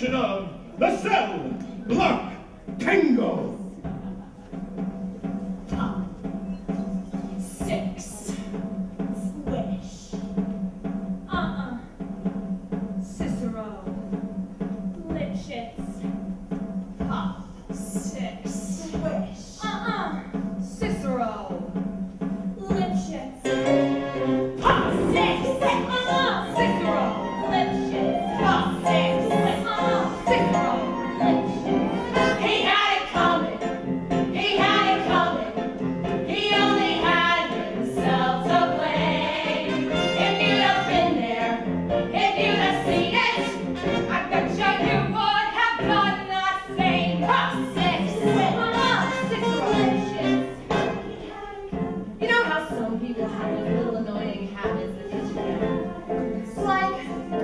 mention of the cell block tango. Top. 6. Swish. Cicero. Lipschitz. Pop. 6. Swish. Cicero. Lipschitz. Pop. 6. Cicero. Lipschitz. Pop. 6. Cicero. Lipschitz. He had it coming. He had it coming. He only had himself to blame. If you'd have been there, if you'd have seen it, I bet you would have done the same. Pop. 6. Cicero. Lipschitz. You know how some people have those little annoying habits that get you down? Like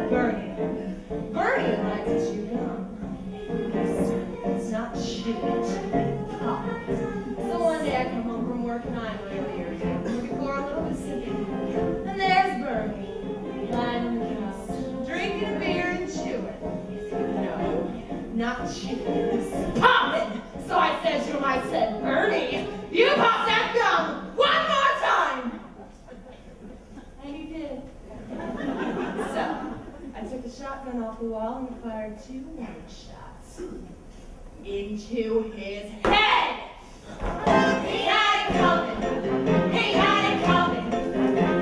Bernie. Bernie likes to chew gum. It's not chewing it. So one day I come home from work and I'm really irritated before a little bit sleepy. And there's Bernie, lying on the couch, drinking beer and chewing. No, not chewing. Popping! So I said to him, I said, Bernie, you pop that gum one more time! And he did. So, I took the shotgun off the wall and fired 2 warning shots into his head. He had it coming. He had it coming.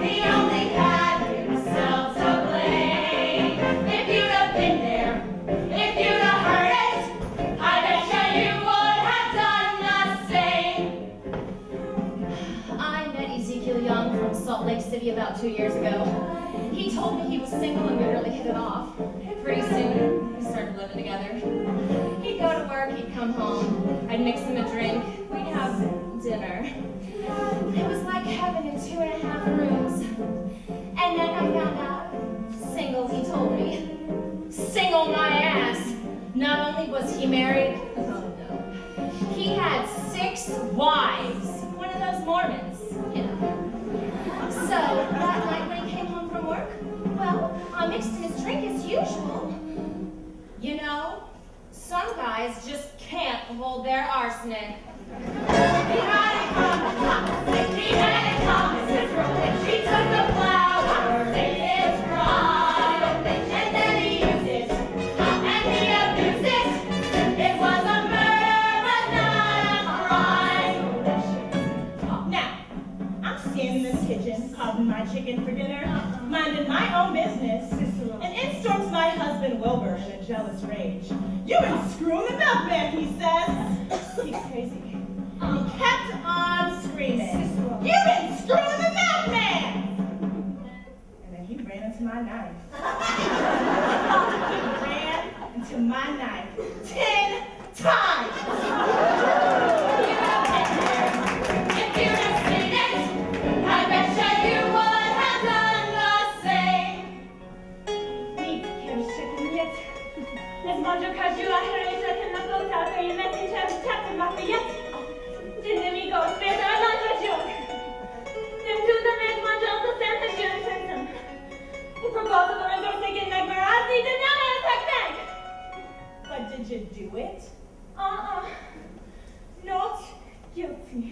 He only had himself to blame. If you'd have been there, if you'd have heard it, I bet you would have done the same. I met Ezekiel Young from Salt Lake City about 2 years ago. He told me he was single and we really hit it off. Pretty soon, we started living together. He'd go to work, he'd come home. I'd mix him a drink. We'd have dinner. It was like heaven in 2.5 rooms. And then I found out, single, he told me. Single my ass. Not only was he married, oh no, he had 6 wives. One of those Mormons, you know. So, that night when he came home from work, well, I mixed him his drink as usual. You know, some guys just can't hold their arsenic. He had it coming. He had it coming. She took the flower in his pride, and then he used it, and he abused it. It was a murder, but not a crime. Now, I'm standing in the kitchen, carving my chicken for dinner, minding my own business, and in storms my husband Wilbur in a jealous rage. "You've been screwing the milkman," he says. He's crazy. And he kept on screaming, "You've been screwing the milkman!" And then he ran into my knife. He ran into my knife 10 times. If you'd have seen it, I bet you would have done the same. Meet Kirschekeniet. Es może każdego heroisza ten na plotach i metin czapy mafiet. Dziennego spędza na dziok. Tym cudem jest manżelka Santa Jönsensen. I proposal for a girl taking like Marazzi did not attack back. But did you do it? Not guilty.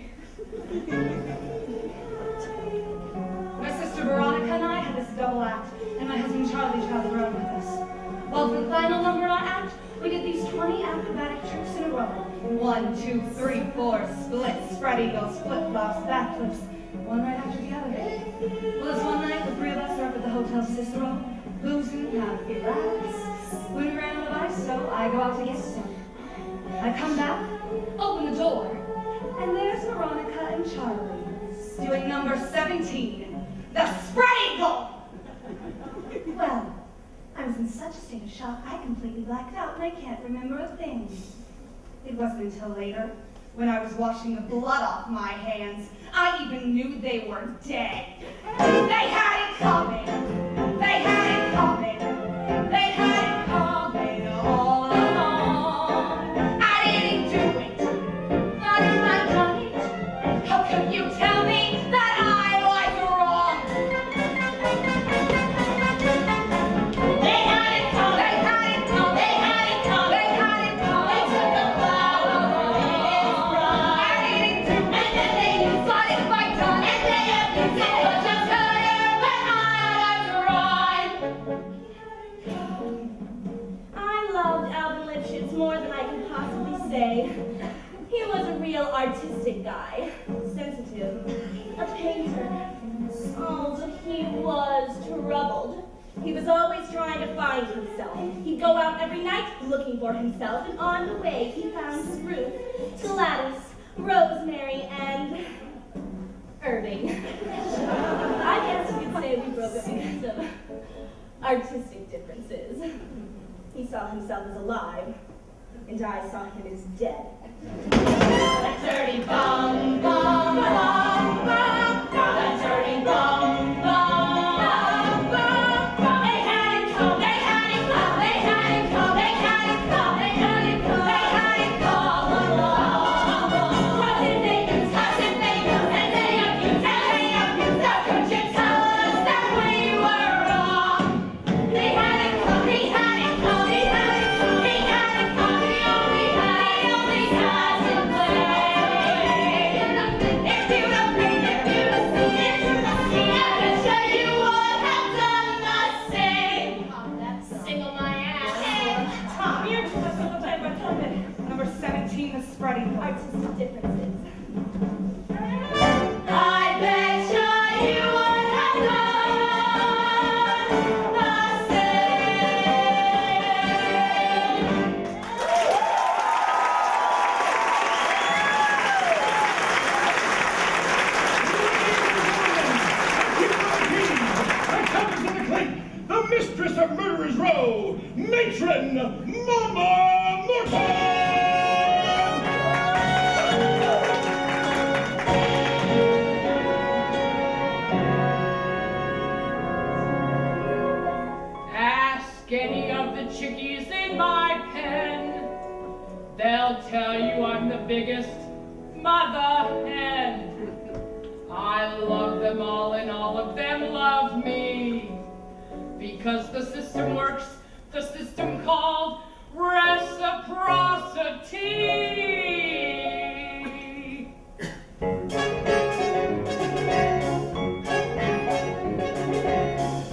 My sister Veronica and I had this double act, and my husband Charlie traveled around with us. Well, for the final number in our act, we did these 20 acrobatic tricks in a row. 1, 2, 3, 4, splits, spread eagles, flip-flops, backflips, one right after the other. Well, this one night, the 3 of us are up at the Hotel Cicero, boozing, happy laughs. When we ran out of ice, so I go out to get some. I come back, open the door, and there's Veronica and Charlie doing number 17, the spread eagle. Well, I was in such a state of shock, I completely blacked out, and I can't remember a thing. It wasn't until later, when I was washing the blood off my hands, I even knew they were dead. They had it coming. They had it coming. They had it coming all along. I didn't do it. Not if I done it. How could you tell me that I was wrong? They had it coming. They had it coming. They had it artistic guy, sensitive, a painter. Oh, but he was troubled. He was always trying to find himself. He'd go out every night looking for himself, and on the way he found Ruth, Gladys, Rosemary, and Irving. I guess you could say we broke up because of artistic differences. He saw himself as alive, and I saw him as dead. Dirty bum, bum, bum, bum, bum, dirty bum, bum, bum, bum. They had it come, they had it come, they had it come, they had it come, they had it come, they had it come along. What did they do? How did they do? And they abused, and they abused. How could you tell us that we were wrong? They had it come, he had it come, he had it come, he had it come. He only had to play. If you don't bring it, if you don't see it, I bet you would have done the same. Single my ass. Tom, you're too much of a play by trumpet. Number 17, the spreading part. Artistic differences. I bet you would have done the same. Coming to the clink, the mistress of Murderers Row, Matron Mama Morton! Ask any of the chickies in my pen. They'll tell you I'm the biggest mother hen. I love them all and all of them love me. Because the system works, the system called reciprocity.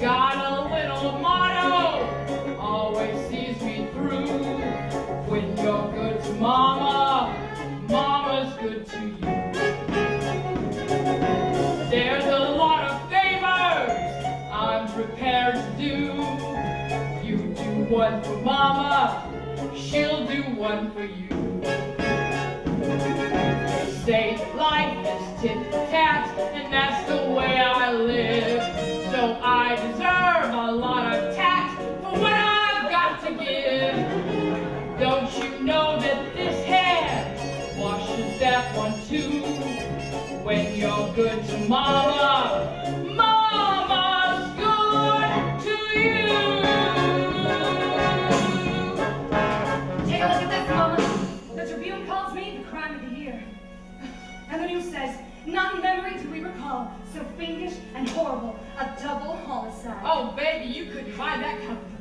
Got a little motto, always sees me through. When you're good to mama, mama's good to you. There's a lot of favors I'm prepared to do. You do one for mama, she'll do one for you. They say that life is tit-for-tat, and that's the way I live. So I deserve a lot of tact for what I've got to give. Don't you know that this hand washes that one too? When you're good to mama, mama's good to you. Take a look at this, Mama. The Tribune calls me the crime of the year. And the news says, not in memory do we recall so fiendish and horrible a double homicide. Oh, baby, you couldn't buy that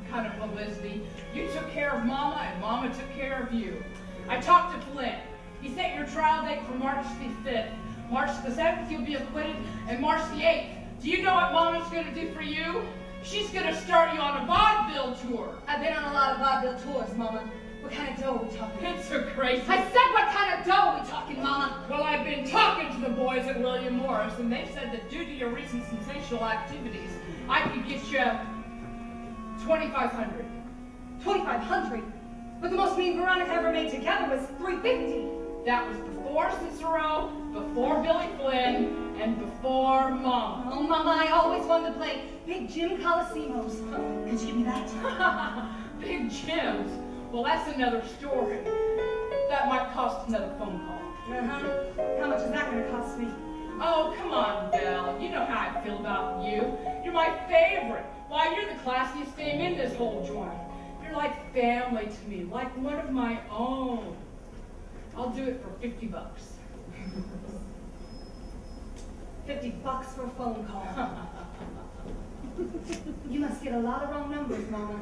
kind of publicity. You took care of mama, and mama took care of you. I talked to Flint. He set your trial date for March the 5th. March the 7th, you'll be acquitted, and March the 8th. Do you know what Mama's gonna do for you? She's gonna start you on a vaudeville tour. I've been on a lot of vaudeville tours, Mama. What kind of dough are we talking? It's a crazy. I said, what kind of dough are we talking, Mama? Well, I've been talking to the boys at William Morris, and they've said that due to your recent sensational activities, I could get you $2,500. 2,500? But the most me and Veronica ever made together was 350. That was before Cicero, before Billy Flynn, and before Mama. Oh, Mama, I always wanted to play Big Jim Coliseumos. Could you give me that? Big Jim's? Well, that's another story. That might cost another phone call. Uh-huh. How much is that going to cost me? Oh, come on, Belle. You know how I feel about you. You're my favorite. Why, you're the classiest thing in this whole joint. You're like family to me, like one of my own. I'll do it for $50. $50 for a phone call. You must get a lot of wrong numbers, Mama.